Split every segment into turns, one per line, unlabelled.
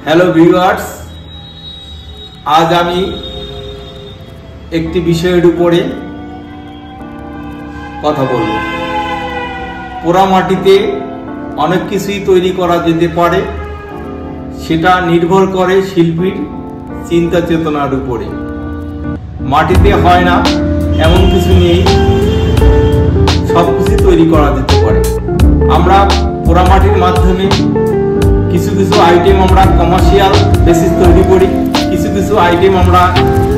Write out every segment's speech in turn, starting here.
Hello viewers, আজ আমি একটি বিষয়ের উপরে কথা বলব। পোড়ামাটিতে অনেক কিছুই তৈরি করা যেতে পারে, সেটা নির্ভর করে শিল্পীর চিন্তা চেতনার উপরে। মাটিতে হয় না এমন কিছু নেই, সবকিছু তৈরি করা যেতে পারে। আমরা পোড়ামাটির মাধ্যমে কিছু কিছু আইটেম আমরা কমার্শিয়াল বেসিস তৈরি করি, কিছু কিছু আইটেম আমরা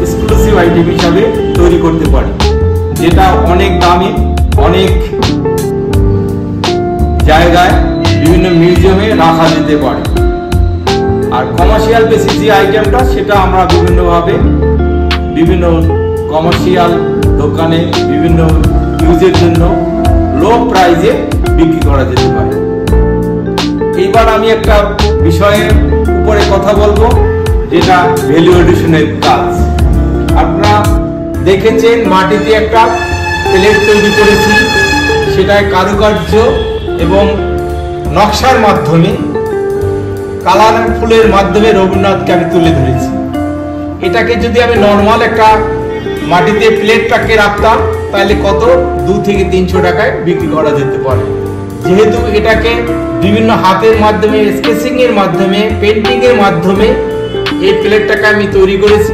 এক্সক্লুসিভ আইটেম হিসাবে তৈরি করতে পারি, যেটা অনেক দামে অনেক জায়গায় বিভিন্ন মিউজিয়ামে রাখা যেতে পারে। আর কমার্শিয়াল বেসিস যে আইটেমটা, সেটা আমরা বিভিন্নভাবে বিভিন্ন কমার্শিয়াল দোকানে বিভিন্ন ইউজের জন্য লো প্রাইজে বিক্রি করা যেতে পারে। এইবার আমি একটা বিষয়ের উপরে কথা বলবো, যেটা ভ্যালু এডিশনের কাজ। আপনারা দেখেছেন মাটিতে একটা প্লেট তৈরি করেছি, সেটায় কারুকার্য এবং নকশার মাধ্যমে কালার ফুলের মাধ্যমে রবীন্দ্রনাথকে আমি তুলে ধরেছি। এটাকে যদি আমি নর্মাল একটা মাটিতে প্লেটটাকে রাখতাম, তাহলে কত 2 থেকে 300 টাকায় বিক্রি করা যেতে পারে। যেহেতু এটাকে বিভিন্ন হাতের মাধ্যমে, স্কেচিং এর মাধ্যমে, পেন্টিং এর মাধ্যমে এই প্লেটটাকে আমি তৈরি করেছি,